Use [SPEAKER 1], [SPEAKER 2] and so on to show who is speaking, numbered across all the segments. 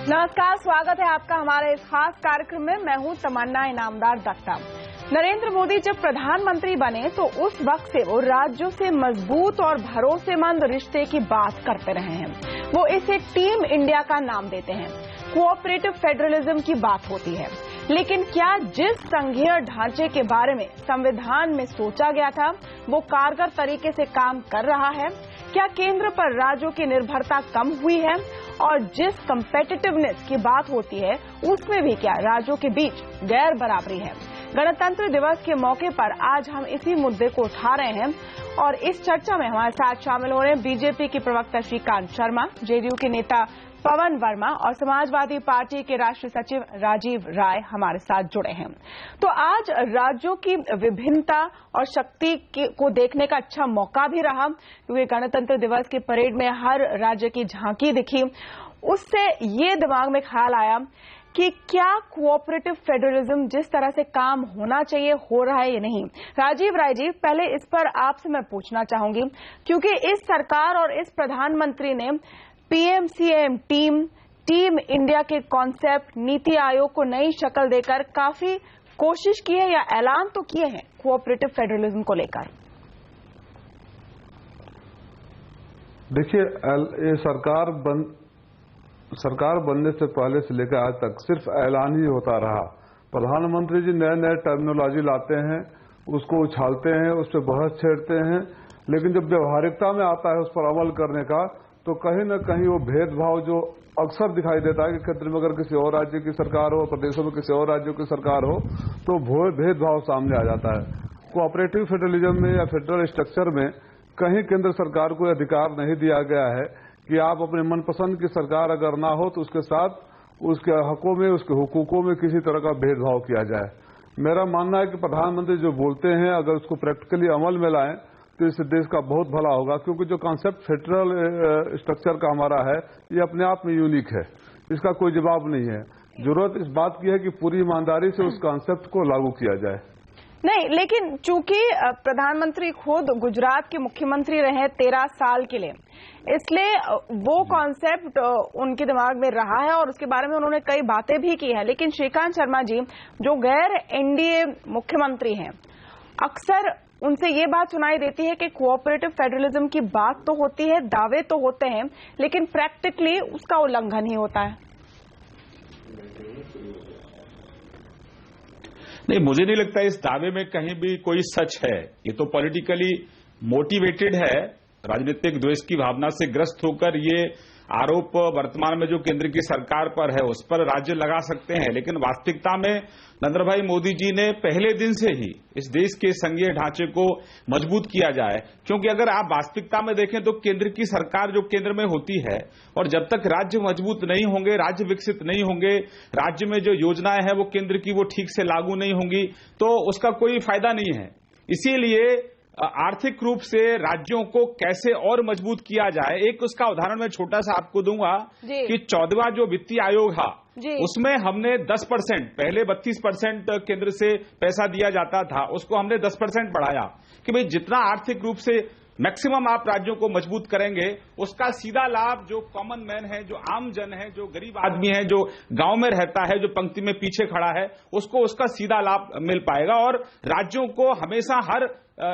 [SPEAKER 1] नमस्कार, स्वागत है आपका हमारे इस खास कार्यक्रम में। मैं हूं तमन्ना इनामदार दत्ता। नरेंद्र मोदी जब प्रधानमंत्री बने तो उस वक्त से वो राज्यों से मजबूत और भरोसेमंद रिश्ते की बात करते रहे हैं। वो इसे टीम इंडिया का नाम देते हैं। कोऑपरेटिव फेडरलिज्म की बात होती है, लेकिन क्या जिस संघीय ढांचे के बारे में संविधान में सोचा गया था वो कारगर तरीके से काम कर रहा है? क्या केंद्र पर राज्यों की निर्भरता कम हुई है? और जिस कंपेटिटिवनेस की बात होती है उसमें भी क्या राज्यों के बीच गैर बराबरी है? गणतंत्र दिवस के मौके पर आज हम इसी मुद्दे को उठा रहे हैं और इस चर्चा में हमारे साथ शामिल हो रहे हैं बीजेपी के प्रवक्ता श्रीकांत शर्मा, जेडीयू के नेता पवन वर्मा और समाजवादी पार्टी के राष्ट्रीय सचिव राजीव राय हमारे साथ जुड़े हैं। तो आज राज्यों की विभिन्नता और शक्ति को देखने का अच्छा मौका भी रहा, क्योंकि गणतंत्र दिवस की परेड में हर राज्य की झांकी दिखी। उससे ये दिमाग में ख्याल आया कि क्या कोऑपरेटिव फेडरलिज्म जिस तरह से काम होना चाहिए हो रहा है या नहीं। राजीव राय जी, पहले इस पर आपसे मैं पूछना चाहूंगी, क्योंकि इस सरकार और इस प्रधानमंत्री ने पीएम-सीएम टीम इंडिया के कॉन्सेप्ट, नीति आयोग को नई शक्ल देकर काफी कोशिश की है या ऐलान तो किए हैं कोऑपरेटिव फेडरलिज्म को लेकर।
[SPEAKER 2] देखिए, ये सरकार बनने से पहले से लेकर आज तक सिर्फ ऐलान ही होता रहा। प्रधानमंत्री जी नए नए टर्मिनोलॉजी लाते हैं, उसको उछालते हैं, उस पर बहस छेड़ते हैं, लेकिन जब व्यवहारिकता में आता है उस पर अमल करने का, तो कहीं न कहीं वो भेदभाव जो अक्सर दिखाई देता है कि केंद्र में अगर किसी और राज्य की सरकार हो, प्रदेशों में किसी और राज्यों की सरकार हो, तो भेदभाव सामने आ जाता है। कोऑपरेटिव फेडरलिज्म में या फेडरल स्ट्रक्चर में कहीं केंद्र सरकार को अधिकार नहीं दिया गया है कि आप अपने मनपसंद की सरकार अगर ना हो तो उसके साथ उसके हकों में, उसके हुकूकों में किसी तरह का भेदभाव किया जाए। मेरा मानना है कि प्रधानमंत्री जो बोलते हैं अगर उसको प्रैक्टिकली अमल में लाएं तो इससे देश का बहुत भला होगा, क्योंकि जो कॉन्सेप्ट फेडरल स्ट्रक्चर का हमारा है ये अपने आप में यूनिक है, इसका कोई जवाब नहीं है। जरूरत इस बात की है कि पूरी ईमानदारी से उस कॉन्सेप्ट को लागू किया जाए।
[SPEAKER 1] नहीं, लेकिन चूंकि प्रधानमंत्री खुद गुजरात के मुख्यमंत्री रहे 13 साल के लिए, इसलिए वो कॉन्सेप्ट उनके दिमाग में रहा है और उसके बारे में उन्होंने कई बातें भी की है। लेकिन श्रीकांत शर्मा जी, जो गैर एनडीए मुख्यमंत्री हैं, अक्सर उनसे ये बात सुनाई देती है कि कोऑपरेटिव फेडरलिज्म की बात तो होती है, दावे तो होते हैं, लेकिन प्रैक्टिकली उसका उल्लंघन ही होता है।
[SPEAKER 3] नहीं, मुझे नहीं लगता इस दावे में कहीं भी कोई सच है। ये तो पॉलिटिकली मोटिवेटेड है, राजनीतिक द्वेष की भावना से ग्रस्त होकर ये आरोप वर्तमान में जो केंद्र की सरकार पर है उस पर राज्य लगा सकते हैं। लेकिन वास्तविकता में नरेंद्र भाई मोदी जी ने पहले दिन से ही इस देश के संघीय ढांचे को मजबूत किया जाए, क्योंकि अगर आप वास्तविकता में देखें तो केंद्र की सरकार जो केंद्र में होती है और जब तक राज्य मजबूत नहीं होंगे, राज्य विकसित नहीं होंगे, राज्य में जो योजनाएं हैं वो केंद्र की वो ठीक से लागू नहीं होंगी, तो उसका कोई फायदा नहीं है। इसीलिए आर्थिक रूप से राज्यों को कैसे और मजबूत किया जाए, एक उसका उदाहरण मैं छोटा सा आपको दूंगा कि 14वां जो वित्तीय आयोग था उसमें हमने 10%, पहले 32% केंद्र से पैसा दिया जाता था, उसको हमने 10% बढ़ाया कि भाई जितना आर्थिक रूप से मैक्सिमम आप राज्यों को मजबूत करेंगे उसका सीधा लाभ जो कॉमन मैन है, जो आम जन है, जो गरीब आदमी है, जो गांव में रहता है, जो पंक्ति में पीछे खड़ा है, उसको उसका सीधा लाभ मिल पाएगा। और राज्यों को हमेशा हर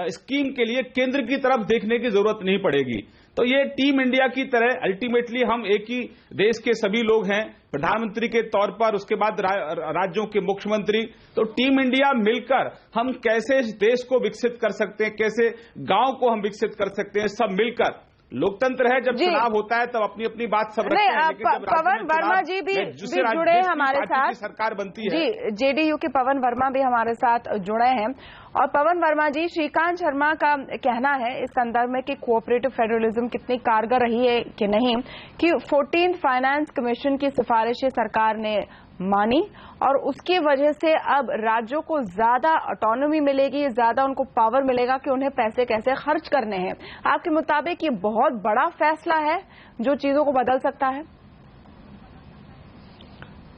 [SPEAKER 3] स्कीम के लिए केंद्र की तरफ देखने की जरूरत नहीं पड़ेगी। तो ये टीम इंडिया की तरह अल्टीमेटली हम एक ही देश के सभी लोग हैं, प्रधानमंत्री के तौर पर, उसके बाद राज्यों के मुख्यमंत्री। तो टीम इंडिया मिलकर हम कैसे इस देश को विकसित कर सकते हैं, कैसे गांव को हम विकसित कर सकते हैं, सब मिलकर। लोकतंत्र है, जब चुनाव होता है तब अपनी अपनी बात सब रखते हैं, लेकिन जब
[SPEAKER 1] पवन वर्मा जी भी जुड़े हमारे साथ,
[SPEAKER 3] सरकार बनती है।
[SPEAKER 1] जी, जेडीयू के पवन वर्मा भी हमारे साथ जुड़े हैं। और पवन वर्मा जी, श्रीकांत शर्मा का कहना है इस संदर्भ में कि कोऑपरेटिव फेडरलिज्म कितनी कारगर रही है कि नहीं, कि 14th फाइनेंस कमीशन की सिफारिशें सरकार ने मानी और उसकी वजह से अब राज्यों को ज्यादा ऑटोनॉमी मिलेगी, ज्यादा उनको पावर मिलेगा कि उन्हें पैसे कैसे खर्च करने हैं। आपके मुताबिक ये बहुत बड़ा फैसला है जो चीजों को बदल सकता है?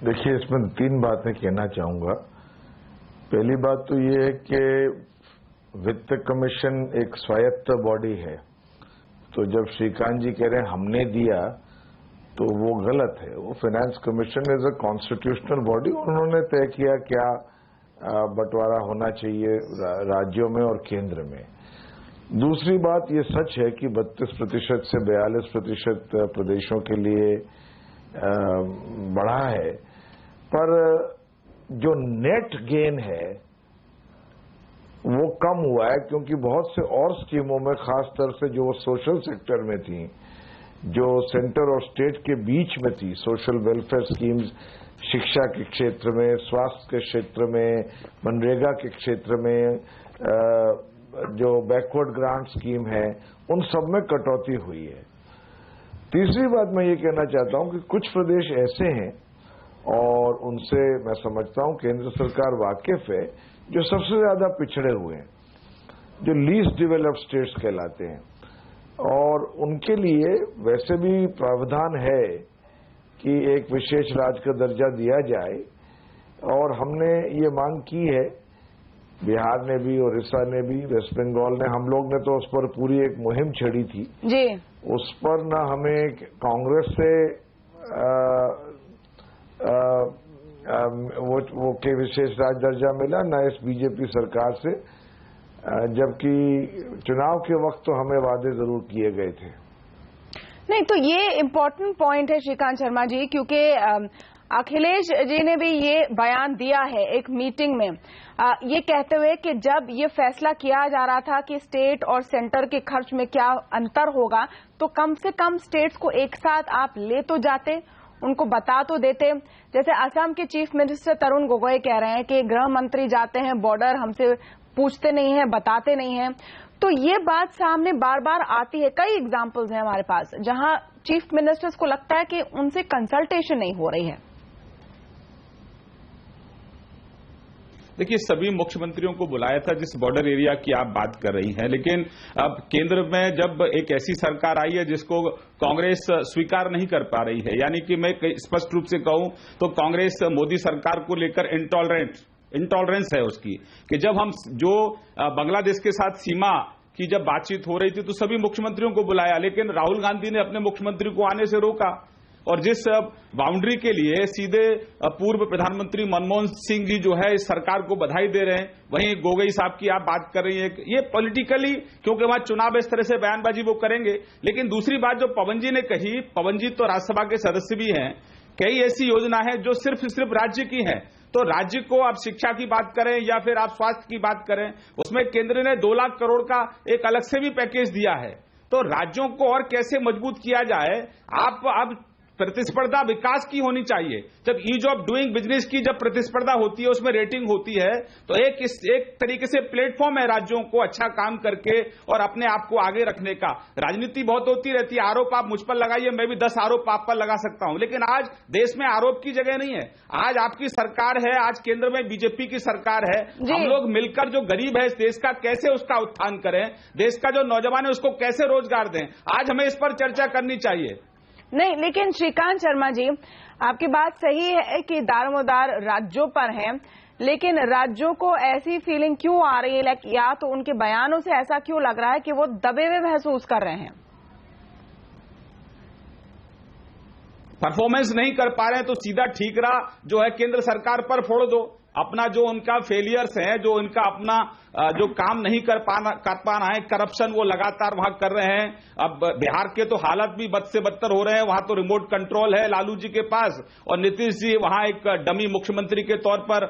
[SPEAKER 4] देखिए, इसमें 3 बातें कहना चाहूंगा। पहली बात तो ये है कि वित्त कमीशन एक स्वायत्त बॉडी है, तो जब श्रीकांत जी कह रहे हैं हमने दिया, तो वो गलत है। वो finance commission is a constitutional body, उन्होंने तय किया क्या बंटवारा होना चाहिए राज्यों में और केंद्र में। दूसरी बात ये सच है कि 32% से 42% प्रदेशों के लिए बढ़ा है, पर जो नेट गेन है वो कम हुआ है, क्योंकि बहुत से और स्कीमों में, खासतौर से जो सोशल सेक्टर में थी, जो सेंटर और स्टेट के बीच में थी, सोशल वेलफेयर स्कीम्स, शिक्षा के क्षेत्र में, स्वास्थ्य के क्षेत्र में, मनरेगा के क्षेत्र में, जो बैकवर्ड ग्रांट स्कीम है, उन सब में कटौती हुई है। तीसरी बात मैं ये कहना चाहता हूं कि कुछ प्रदेश ऐसे हैं, और उनसे मैं समझता हूं केंद्र सरकार वाकिफ है, जो सबसे ज्यादा पिछड़े हुए हैं, जो लीस्ट डेवलप्ड स्टेट्स कहलाते हैं, और उनके लिए वैसे भी प्रावधान है कि एक विशेष राज्य का दर्जा दिया जाए, और हमने ये मांग की है, बिहार ने भी, उड़ीसा ने भी, वेस्ट बंगाल ने, हम लोग ने तो उस पर पूरी एक मुहिम छेड़ी थी
[SPEAKER 1] जी। उस
[SPEAKER 4] पर न हमें कांग्रेस से वो के विशेष राज्य दर्जा मिला, न इस बीजेपी सरकार से, जबकि चुनाव के वक्त तो हमें वादे जरूर किए गए थे।
[SPEAKER 1] नहीं, तो ये इम्पोर्टेंट पॉइंट है श्रीकांत शर्मा जी, क्योंकि अखिलेश जी ने भी ये बयान दिया है एक मीटिंग में, ये कहते हुए कि जब ये फैसला किया जा रहा था कि स्टेट और सेंटर के खर्च में क्या अंतर होगा, तो कम से कम स्टेट्स को एक साथ आप ले तो जाते, उनको बता तो देते। जैसे असम के चीफ मिनिस्टर तरुण गोगोई कह रहे हैं कि गृह मंत्री जाते हैं बॉर्डर, हमसे पूछते नहीं है, बताते नहीं है। तो ये बात सामने बार बार आती है, कई एग्जाम्पल्स हैं हमारे पास जहां चीफ मिनिस्टर्स को लगता है कि उनसे कंसल्टेशन नहीं हो रही है।
[SPEAKER 3] देखिए, सभी मुख्यमंत्रियों को बुलाया था जिस बॉर्डर एरिया की आप बात कर रही हैं, लेकिन अब केंद्र में जब एक ऐसी सरकार आई है जिसको कांग्रेस स्वीकार नहीं कर पा रही है, यानी कि मैं स्पष्ट रूप से कहूं तो कांग्रेस मोदी सरकार को लेकर इंटॉलरेंस है उसकी, कि जब हम जो बांग्लादेश के साथ सीमा की जब बातचीत हो रही थी तो सभी मुख्यमंत्रियों को बुलाया, लेकिन राहुल गांधी ने अपने मुख्यमंत्री को आने से रोका। और जिस बाउंड्री के लिए सीधे पूर्व प्रधानमंत्री मनमोहन सिंह जी जो है इस सरकार को बधाई दे रहे हैं, वहीं गोगोई साहब की आप बात कर रही हैं, ये पॉलिटिकली, क्योंकि वहां चुनाव इस तरह से बयानबाजी वो करेंगे। लेकिन दूसरी बात जो पवन जी ने कही, पवन जी तो राज्यसभा के सदस्य भी हैं, कई ऐसी योजना है जो सिर्फ राज्य की है, तो राज्य को आप शिक्षा की बात करें या फिर आप स्वास्थ्य की बात करें, उसमें केंद्र ने 2 लाख करोड़ का एक अलग से भी पैकेज दिया है। तो राज्यों को और कैसे मजबूत किया जाए, आप अब प्रतिस्पर्धा विकास की होनी चाहिए। जब ईज ऑफ डूइंग बिजनेस की जब प्रतिस्पर्धा होती है, उसमें रेटिंग होती है, तो एक तरीके से प्लेटफॉर्म है राज्यों को अच्छा काम करके और अपने आप को आगे रखने का। राजनीति बहुत होती रहती है, आरोप आप मुझ पर लगाइए, मैं भी 10 आरोप आप पर लगा सकता हूं, लेकिन आज देश में आरोप की जगह नहीं है। आज आपकी सरकार है, आज केंद्र में बीजेपी की सरकार है, हम लोग मिलकर जो गरीब है इस देश का कैसे उसका उत्थान करें, देश का जो नौजवान है उसको कैसे रोजगार दें, आज हमें इस पर चर्चा करनी चाहिए।
[SPEAKER 1] नहीं, लेकिन श्रीकांत शर्मा जी, आपकी बात सही है कि दारोमदार राज्यों पर है, लेकिन राज्यों को ऐसी फीलिंग क्यों आ रही है, या तो उनके बयानों से ऐसा क्यों लग रहा है कि वो दबे हुए महसूस कर रहे हैं,
[SPEAKER 3] परफॉर्मेंस नहीं कर पा रहे हैं, तो सीधा ठीकरा जो है केंद्र सरकार पर फोड़ दो। अपना जो उनका फेलियर्स है, जो उनका अपना जो काम नहीं कर पाना है, करप्शन वो लगातार वहां कर रहे हैं। अब बिहार के तो हालत भी बद से बदतर हो रहे हैं, वहां तो रिमोट कंट्रोल है लालू जी के पास, और नीतीश जी वहां एक डमी मुख्यमंत्री के तौर पर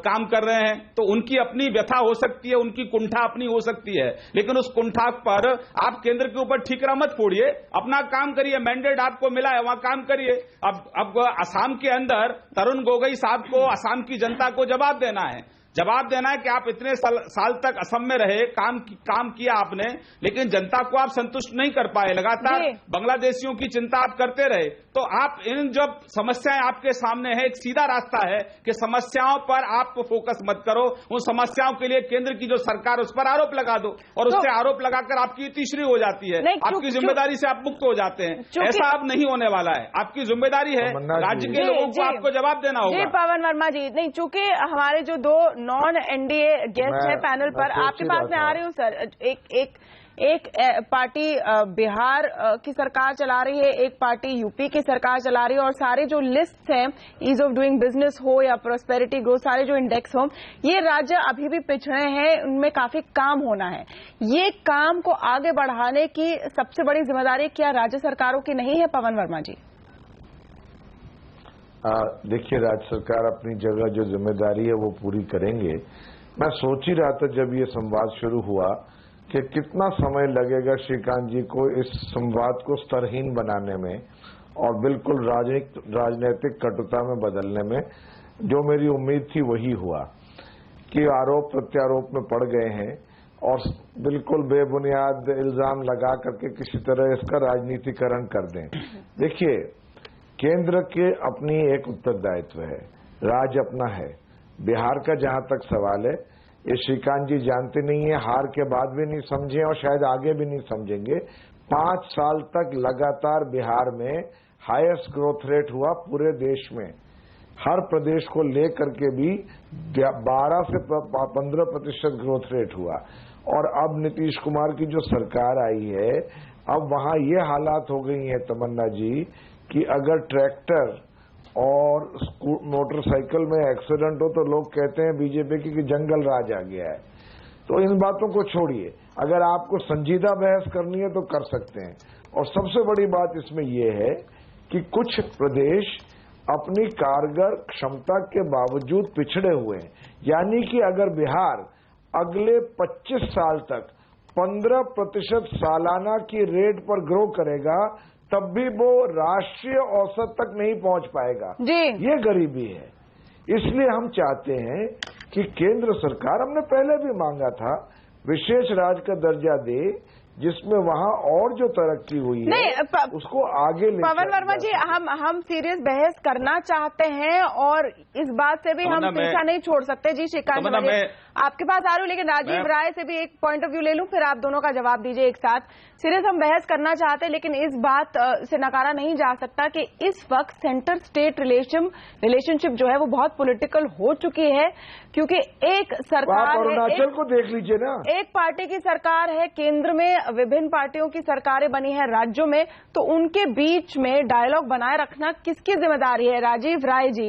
[SPEAKER 3] काम कर रहे हैं। तो उनकी अपनी व्यथा हो सकती है, उनकी कुंठा अपनी हो सकती है, लेकिन उस कुंठा पर आप केंद्र के ऊपर ठीकरा मत फोड़िए, अपना काम करिए, मैंडेट आपको मिला है वहां काम करिए। अब असम के अंदर तरुण गोगोई साहब को असम की जनता को जवाब देना है कि आप इतने साल तक असम में रहे, काम किया आपने, लेकिन जनता को आप संतुष्ट नहीं कर पाए, लगातार बांग्लादेशियों की चिंता आप करते रहे। तो आप इन जब समस्याएं आपके सामने है, एक सीधा रास्ता है कि समस्याओं पर आप फोकस मत करो, उन समस्याओं के लिए केंद्र की जो सरकार उस पर आरोप लगा दो, और उससे आरोप लगाकर आपकी तीसरी हो जाती है, आपकी जिम्मेदारी से आप मुक्त हो जाते हैं। ऐसा अब नहीं होने वाला है, आपकी जिम्मेदारी है, राज्य के लोगों को आपको जवाब देना होगा।
[SPEAKER 1] पवन वर्मा जी, नहीं, चूंकि हमारे जो 2 नॉन एनडीए गेस्ट है पैनल पर, आपके पास मैं आ रही हूँ सर। एक पार्टी बिहार की सरकार चला रही है, एक पार्टी यूपी की सरकार चला रही है, और सारे जो लिस्ट हैं, ईज ऑफ डूइंग बिजनेस हो या प्रोस्पेरिटी ग्रोथ, सारे जो इंडेक्स हो, ये राज्य अभी भी पिछड़े हैं, उनमें काफी काम होना है। ये काम को आगे बढ़ाने की सबसे बड़ी जिम्मेदारी क्या राज्य सरकारों की नहीं है, पवन वर्मा जी?
[SPEAKER 4] देखिए, राज्य सरकार अपनी जगह जो जिम्मेदारी है वो पूरी करेंगे। मैं सोच ही रहा था जब ये संवाद शुरू हुआ कि कितना समय लगेगा श्रीकांत जी को इस संवाद को स्तरहीन बनाने में और बिल्कुल राजनीतिक कटुता में बदलने में। जो मेरी उम्मीद थी वही हुआ कि आरोप प्रत्यारोप में पड़ गए हैं और बिल्कुल बेबुनियाद इल्जाम लगा करके किसी तरह इसका राजनीतिकरण कर दें। देखिए, केंद्र के अपनी एक उत्तरदायित्व है, राज्य अपना है। बिहार का जहां तक सवाल है, ये श्रीकांत जी जानते नहीं है, हार के बाद भी नहीं समझे और शायद आगे भी नहीं समझेंगे। 5 साल तक लगातार बिहार में हाईएस्ट ग्रोथ रेट हुआ पूरे देश में। हर प्रदेश को लेकर के भी 12 से 15% ग्रोथ रेट हुआ। और अब नीतीश कुमार की जो सरकार आई है, अब वहां ये हालात हो गई हैं तमन्ना जी कि अगर ट्रैक्टर और मोटरसाइकिल में एक्सीडेंट हो तो लोग कहते हैं बीजेपी की कि जंगल राज आ गया है। तो इन बातों को छोड़िए, अगर आपको संजीदा बहस करनी है तो कर सकते हैं। और सबसे बड़ी बात इसमें यह है कि कुछ प्रदेश अपनी कारगर क्षमता के बावजूद पिछड़े हुए हैं। यानी कि अगर बिहार अगले 25 साल तक 15% सालाना की रेट पर ग्रो करेगा, तब भी वो राष्ट्रीय औसत तक नहीं पहुंच पाएगा
[SPEAKER 1] जी।
[SPEAKER 4] ये गरीबी है। इसलिए हम चाहते हैं कि केंद्र सरकार, हमने पहले भी मांगा था, विशेष राज्य का दर्जा दे, जिसमें वहां और जो तरक्की हुई है उसको आगे ले।
[SPEAKER 1] पवन वर्मा जी, हम सीरियस बहस करना चाहते हैं और इस बात से भी हम पीछा नहीं छोड़ सकते। जी श्रीकांत, आपके पास आ रही हूँ, लेकिन राजीव राय से भी एक पॉइंट ऑफ व्यू ले लूं, फिर आप दोनों का जवाब दीजिए एक साथ। सीरियस हम बहस करना चाहते हैं, लेकिन इस बात से नकारा नहीं जा सकता कि इस वक्त सेंटर स्टेट रिलेशनशिप जो है वो बहुत पॉलिटिकल हो चुकी है, क्योंकि एक सरकार है,
[SPEAKER 4] अरुणाचल को देख लीजिए ना,
[SPEAKER 1] एक पार्टी की सरकार है केंद्र में, विभिन्न पार्टियों की सरकारें बनी है राज्यों में, तो उनके बीच में डायलॉग बनाए रखना किसकी जिम्मेदारी है? राजीव राय जी,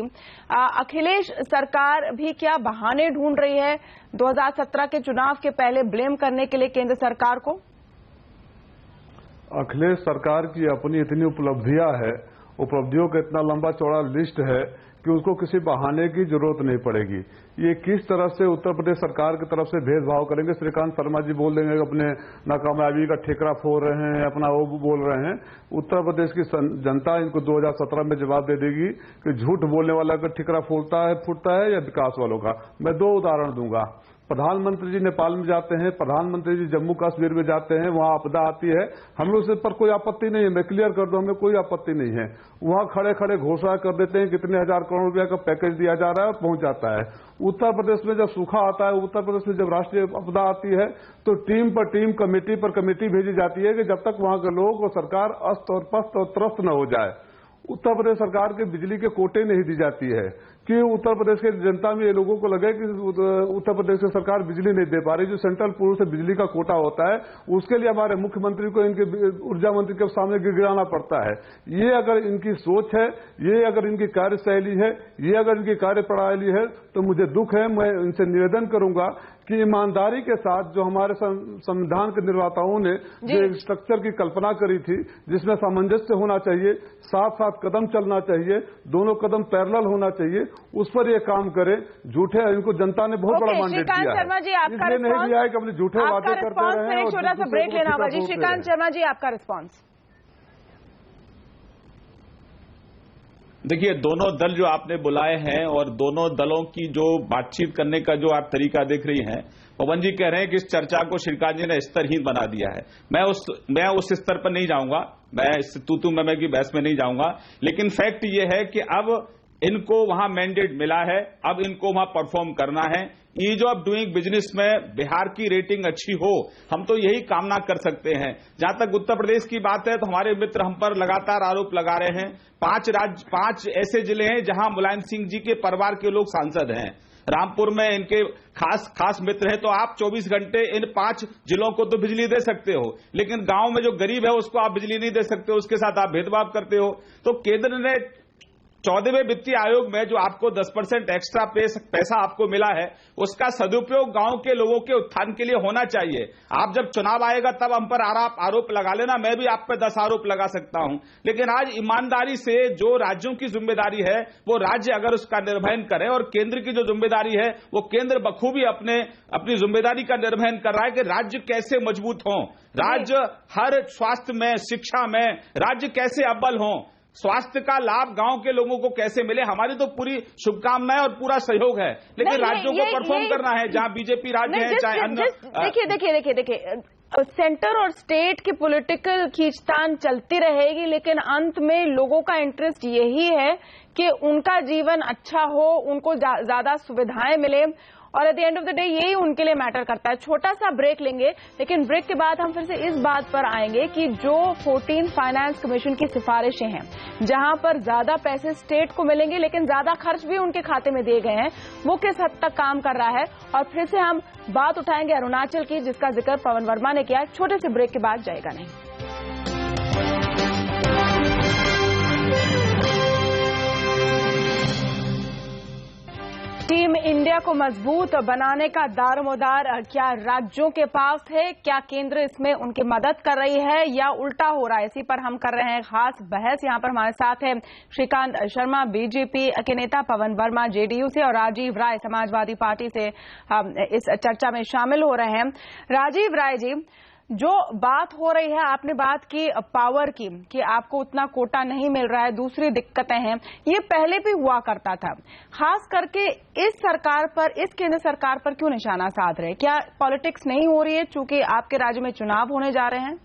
[SPEAKER 1] अखिलेश सरकार भी क्या बहाने ढूंढ रही है 2017 के चुनाव के पहले ब्लेम करने के लिए केंद्र सरकार को?
[SPEAKER 2] अखिलेश सरकार की अपनी इतनी उपलब्धियां है, उपलब्धियों का इतना लंबा चौड़ा लिस्ट है कि उसको किसी बहाने की जरूरत नहीं पड़ेगी। ये किस तरह से उत्तर प्रदेश सरकार की तरफ से भेदभाव करेंगे? श्रीकांत शर्मा जी बोल देंगे अपने नाकामयाबी का ठेकरा फोड़ रहे हैं, अपना वो बोल रहे हैं। उत्तर प्रदेश की जनता इनको 2017 में जवाब दे देगी कि झूठ बोलने वाला का ठिकरा फूटता है या विकास वालों का। मैं 2 उदाहरण दूंगा। प्रधानमंत्री जी नेपाल में जाते हैं, प्रधानमंत्री जी जम्मू कश्मीर में जाते हैं, वहां आपदा आती है, हम लोग से पर कोई आपत्ति नहीं है। मैं क्लियर कर दूं, हमें कोई आपत्ति नहीं है। वहां खड़े खड़े घोषणा कर देते हैं कितने हजार करोड़ रुपया का पैकेज दिया जा रहा है, पहुंच जाता है। उत्तर प्रदेश में जब सूखा आता है, उत्तर प्रदेश में जब राष्ट्रीय आपदा आती है, तो टीम पर टीम, कमेटी पर कमेटी भेजी जाती है कि जब तक वहां के लोग और सरकार अस्त और पस्त और त्रस्त न हो जाए। उत्तर प्रदेश सरकार के बिजली के कोटे नहीं दी जाती है कि उत्तर प्रदेश के जनता में ये लोगों को लगे कि उत्तर प्रदेश की सरकार बिजली नहीं दे पा रही। जो सेंट्रल पूर्व से बिजली का कोटा होता है, उसके लिए हमारे मुख्यमंत्री को इनके ऊर्जा मंत्री के सामने गिड़गिड़ाना पड़ता है। ये अगर इनकी सोच है, ये अगर इनकी कार्यशैली है, ये अगर इनकी कार्यप्रणाली है, तो मुझे दुख है। मैं इनसे निवेदन करूंगा कि ईमानदारी के साथ जो हमारे संविधान के निर्माताओं ने जो स्ट्रक्चर की कल्पना करी थी, जिसमें सामंजस्य होना चाहिए, साथ साथ कदम चलना चाहिए, दोनों कदम पैरेलल होना चाहिए, उस पर ये काम करे। झूठे, इनको जनता ने बहुत बड़ा मैंडेट दिया है, इसलिए नहीं दिया है कि अपने झूठे वादे करते रहे हैं।
[SPEAKER 1] छोटा सा ब्रेक लेना होगा जी। श्रीकांत शर्मा जी, आपका रिस्पॉन्स।
[SPEAKER 3] देखिए, दोनों दल जो आपने बुलाए हैं और दोनों दलों की जो बातचीत करने का जो आप तरीका देख रही हैं, पवन जी कह रहे हैं कि इस चर्चा को श्रीकांत जी ने स्तरहीन बना दिया है। मैं उस स्तर पर नहीं जाऊंगा, मैं इस तू मैं की बहस में नहीं जाऊंगा, लेकिन फैक्ट ये है कि अब इनको वहां मैंडेट मिला है, अब इनको वहां परफॉर्म करना है। ईज ऑफ डूइंग बिजनेस में बिहार की रेटिंग अच्छी हो, हम तो यही कामना कर सकते हैं। जहां तक उत्तर प्रदेश की बात है, तो हमारे मित्र हम पर लगातार आरोप लगा रहे हैं। 5 ऐसे जिले हैं जहां मुलायम सिंह जी के परिवार के लोग सांसद हैं। रामपुर में इनके खास मित्र हैं, तो आप 24 घंटे इन 5 जिलों को तो बिजली दे सकते हो, लेकिन गांव में जो गरीब है उसको आप बिजली नहीं दे सकते हो, उसके साथ आप भेदभाव करते हो। तो केंद्र ने 14वें वित्तीय आयोग में जो आपको 10% एक्स्ट्रा पैसा आपको मिला है, उसका सदुपयोग गांव के लोगों के उत्थान के लिए होना चाहिए। आप जब चुनाव आएगा तब हम पर आरोप लगा लेना, मैं भी आप पे 10 आरोप लगा सकता हूं, लेकिन आज ईमानदारी से जो राज्यों की जिम्मेदारी है वो राज्य अगर उसका निर्वहन करे, और केंद्र की जो जिम्मेदारी है वो केंद्र बखूबी अपनी जिम्मेदारी का निर्वहन कर रहा है कि राज्य कैसे मजबूत हों, राज्य हर स्वास्थ्य में, शिक्षा में राज्य कैसे अव्वल हों, स्वास्थ्य का लाभ गांव के लोगों को कैसे मिले। हमारी तो पूरी शुभकामनाएं और पूरा सहयोग है, लेकिन राज्यों को परफॉर्म करना है, जहां बीजेपी राज्य है चाहे अन्य।
[SPEAKER 1] देखिए सेंटर और स्टेट की पॉलिटिकल खींचतान चलती रहेगी, लेकिन अंत में लोगों का इंटरेस्ट यही है कि उनका जीवन अच्छा हो, उनको ज्यादा सुविधाएं मिले, और at the end of the day यही उनके लिए मैटर करता है। छोटा सा ब्रेक लेंगे, लेकिन ब्रेक के बाद हम फिर से इस बात पर आएंगे कि जो 14 फाइनेंस कमीशन की सिफारिशें हैं, जहां पर ज्यादा पैसे स्टेट को मिलेंगे लेकिन ज्यादा खर्च भी उनके खाते में दिए गए हैं, वो किस हद तक काम कर रहा है। और फिर से हम बात उठाएंगे अरुणाचल की, जिसका जिक्र पवन वर्मा ने किया। छोटे से ब्रेक के बाद जाएगा नहीं। टीम इंडिया को मजबूत बनाने का दारोमदार क्या राज्यों के पास है? क्या केंद्र इसमें उनकी मदद कर रही है या उल्टा हो रहा है? इसी पर हम कर रहे हैं खास बहस। यहां पर हमारे साथ है श्रीकांत शर्मा बीजेपी के नेता, पवन वर्मा जेडीयू से और राजीव राय समाजवादी पार्टी से इस चर्चा में शामिल हो रहे हैं। राजीव राय जी, जो बात हो रही है, आपने बात की पावर की कि आपको उतना कोटा नहीं मिल रहा है, दूसरी दिक्कतें हैं, ये पहले भी हुआ करता था। खास करके इस सरकार पर, इस केंद्र सरकार पर क्यों निशाना साध रहे? क्या पॉलिटिक्स नहीं हो रही है चूंकि आपके राज्य में चुनाव होने जा रहे हैं?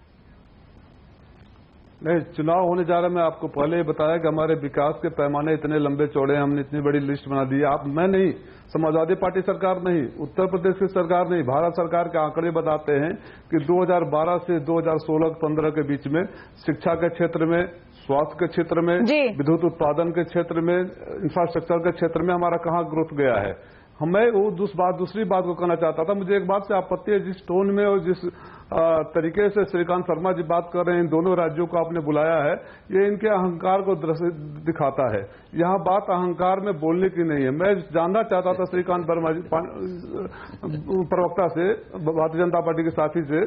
[SPEAKER 2] नहीं, चुनाव होने जा रहा है। मैं आपको पहले ही बताया कि हमारे विकास के पैमाने इतने लंबे चौड़े हैं, हमने इतनी बड़ी लिस्ट बना दी। मैं नहीं, समाजवादी पार्टी सरकार नहीं, उत्तर प्रदेश की सरकार नहीं, भारत सरकार के आंकड़े बताते हैं कि 2012 से 2016-15 के बीच में शिक्षा के क्षेत्र में, स्वास्थ्य के क्षेत्र में, विद्युत उत्पादन के क्षेत्र में, इंफ्रास्ट्रक्चर के क्षेत्र में हमारा कहाँ ग्रोथ गया है। मैं वो दूसरी बात को कहना चाहता था। मुझे एक बात से आपत्ति है, जिस टोन में और जिस तरीके से श्रीकांत शर्मा जी बात कर रहे हैं, इन दोनों राज्यों को आपने बुलाया है, ये इनके अहंकार को दिखाता है। यहाँ बात अहंकार में बोलने की नहीं है। मैं जानना चाहता था श्रीकांत शर्मा जी प्रवक्ता से, भारतीय जनता पार्टी के साथी से,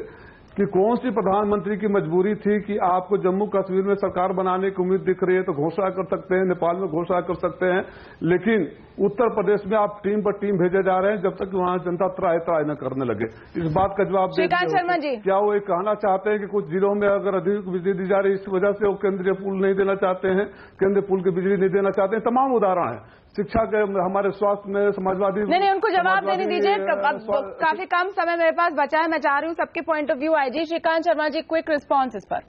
[SPEAKER 2] कि कौन सी प्रधानमंत्री की मजबूरी थी कि आपको जम्मू कश्मीर में सरकार बनाने की उम्मीद दिख रही है तो घोषणा कर सकते हैं, नेपाल में घोषणा कर सकते हैं, लेकिन उत्तर प्रदेश में आप टीम पर टीम भेजे जा रहे हैं जब तक वहां जनता त्राय न करने लगे। इस बात का जवाब
[SPEAKER 1] शर्मा जी,
[SPEAKER 2] क्या वो ये कहना चाहते हैं कि कुछ जिलों में अगर अधिक बिजली दी जा रही है इस वजह से वो केंद्रीय पूल नहीं देना चाहते हैं, केंद्रीय पूल की बिजली नहीं देना चाहते हैं? तमाम उदाहरण है, शिक्षा के, हमारे स्वास्थ्य में, समाजवादी।
[SPEAKER 1] नहीं, उनको जवाब देने दीजिए, काफी कम समय मेरे पास बचा है। मैं चाह रही हूँ सबके पॉइंट ऑफ व्यू आए। जी श्रीकांत शर्मा जी, क्विक रिस्पॉन्स इस पर।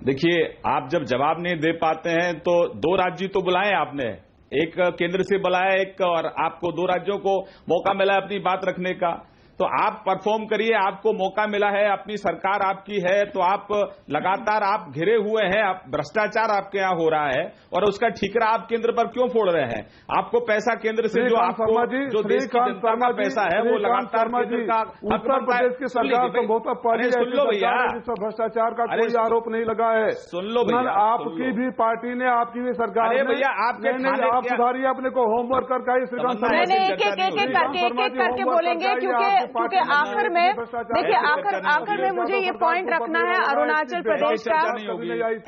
[SPEAKER 3] देखिए, आप जब जवाब नहीं दे पाते हैं तो 2 राज्य तो बुलाए आपने, एक केंद्र से बुलाया, एक और आपको 2 राज्यों को मौका मिला है अपनी बात रखने का। तो आप परफॉर्म करिए, आपको मौका मिला है, अपनी सरकार आपकी है, तो आप लगातार आप घिरे हुए हैं, भ्रष्टाचार आपके यहाँ हो रहा है और उसका ठीकरा आप केंद्र पर क्यों फोड़ रहे हैं? आपको पैसा केंद्र से जो आपको जो देश की जनता का पैसा है वो लगातार केंद्र का,
[SPEAKER 2] उत्तर प्रदेश की सरकार तो बहुत पहले,
[SPEAKER 3] सुन लो भैया,
[SPEAKER 2] भ्रष्टाचार का कोई आरोप नहीं लगा है।
[SPEAKER 3] सुन लो भैया,
[SPEAKER 2] आपकी भी पार्टी ने, आपकी भी सरकार ने,
[SPEAKER 3] भैया आपके
[SPEAKER 2] आप सुधारिए अपने को, होमवर्क करके श्रीकांत शर्मा
[SPEAKER 1] एक करके बोलेंगे क्योंकि आखिर में, देखिए आखिर में मुझे ये पॉइंट रखना है अरुणाचल प्रदेश का।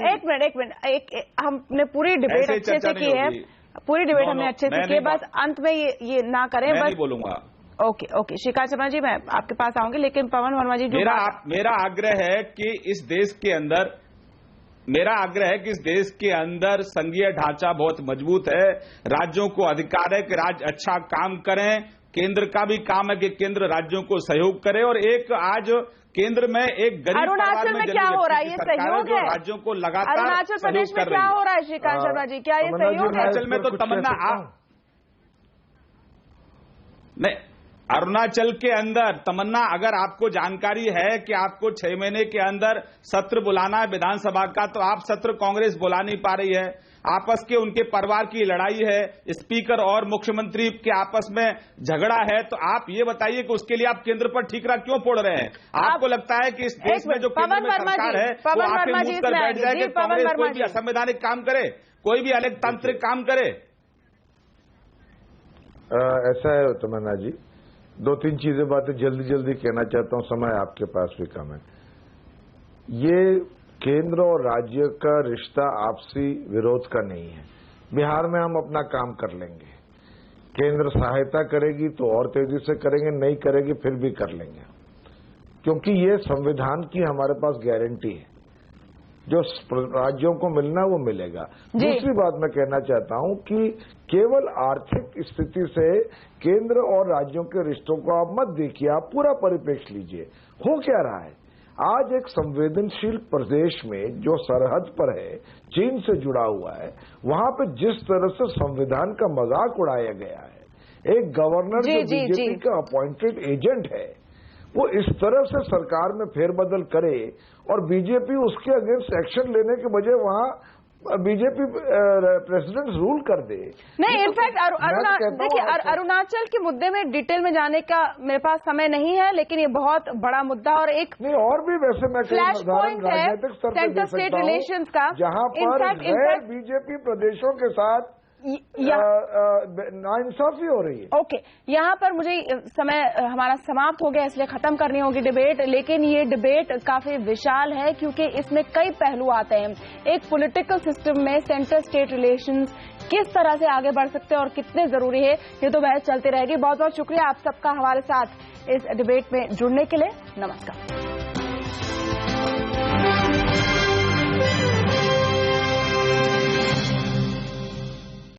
[SPEAKER 1] एक मिनट, हमने पूरी डिबेट अच्छे से की है, पूरी डिबेट हमने अच्छे से की है, बस अंत में ये ना करें, बस
[SPEAKER 3] बोलूंगा।
[SPEAKER 1] ओके श्रीकांत शर्मा जी, मैं आपके पास आऊंगी, लेकिन पवन वर्मा जी,
[SPEAKER 3] मेरा आग्रह है कि इस देश के अंदर संघीय ढांचा बहुत मजबूत है, राज्यों को अधिकार है कि राज्य अच्छा काम करें, केंद्र का भी काम है कि केंद्र राज्यों को सहयोग करे, और एक आज केंद्र में एक गरीब
[SPEAKER 1] अरुणाचल में क्या हो रहा है? ये सहयोग है
[SPEAKER 3] राज्यों को लगातार
[SPEAKER 1] अरुणाचल प्रदेश में क्या हो रहा है श्रीकांत शर्मा जी? क्या ये सहयोग है?
[SPEAKER 3] अरुणाचल में तो तमन्ना नहीं, अरुणाचल के अंदर तमन्ना, अगर आपको जानकारी है कि आपको 6 महीने के अंदर सत्र बुलाना है विधानसभा का, तो आप सत्र कांग्रेस बुला नहीं पा रही है। आपस के उनके परिवार की लड़ाई है, स्पीकर और मुख्यमंत्री के आपस में झगड़ा है, तो आप ये बताइए कि उसके लिए आप केंद्र पर ठीकरा क्यों फोड़ रहे हैं? आपको लगता है कि इस देश में जो केंद्र में सरकार है वो आके मुंह कर बैठ जाए कि कांग्रेस कोई भी असंवैधानिक काम करे, कोई भी अलोकतांत्रिक काम करे?
[SPEAKER 4] ऐसा है तमन्ना जी, 2-3 चीजें बातें जल्दी जल्दी कहना चाहता हूं, समय आपके पास भी कम है। ये केंद्र और राज्य का रिश्ता आपसी विरोध का नहीं है। बिहार में हम अपना काम कर लेंगे, केंद्र सहायता करेगी तो और तेजी से करेंगे, नहीं करेगी फिर भी कर लेंगे, क्योंकि ये संविधान की हमारे पास गारंटी है, जो राज्यों को मिलना वो मिलेगा। दूसरी बात मैं कहना चाहता हूं कि केवल आर्थिक स्थिति से केंद्र और राज्यों के रिश्तों को आप मत देखिए, आप पूरा परिप्रेक्ष्य लीजिए। हो क्या रहा है आज एक संवेदनशील प्रदेश में जो सरहद पर है, चीन से जुड़ा हुआ है, वहां पे जिस तरह से संविधान का मजाक उड़ाया गया है, एक गवर्नर जो बीजेपी का अपॉइंटेड एजेंट है वो इस तरह से सरकार में फेरबदल करे और बीजेपी उसके अगेंस्ट एक्शन लेने के बजाय वहां बीजेपी प्रेसिडेंट रूल कर दे। नहीं,
[SPEAKER 1] इनफैक्ट देखिए अरुणाचल के मुद्दे में डिटेल में जाने का मेरे पास समय नहीं है, लेकिन ये बहुत बड़ा मुद्दा और एक
[SPEAKER 4] नहीं और भी वैसे मैं
[SPEAKER 1] फ्लैश पॉइंट है सेंटर स्टेट रिलेशंस का,
[SPEAKER 4] जहां पर बीजेपी प्रदेशों के साथ नाइंसाफी हो रही है।
[SPEAKER 1] ओके, यहाँ पर मुझे समय हमारा समाप्त हो गया, इसलिए खत्म करनी होगी डिबेट, लेकिन ये डिबेट काफी विशाल है क्योंकि इसमें कई पहलू आते हैं। एक पॉलिटिकल सिस्टम में सेंटर स्टेट रिलेशंस किस तरह से आगे बढ़ सकते हैं और कितने जरूरी है, ये तो बहस चलती रहेगी। बहुत बहुत शुक्रिया आप सबका हमारे साथ इस डिबेट में जुड़ने के लिए। नमस्कार।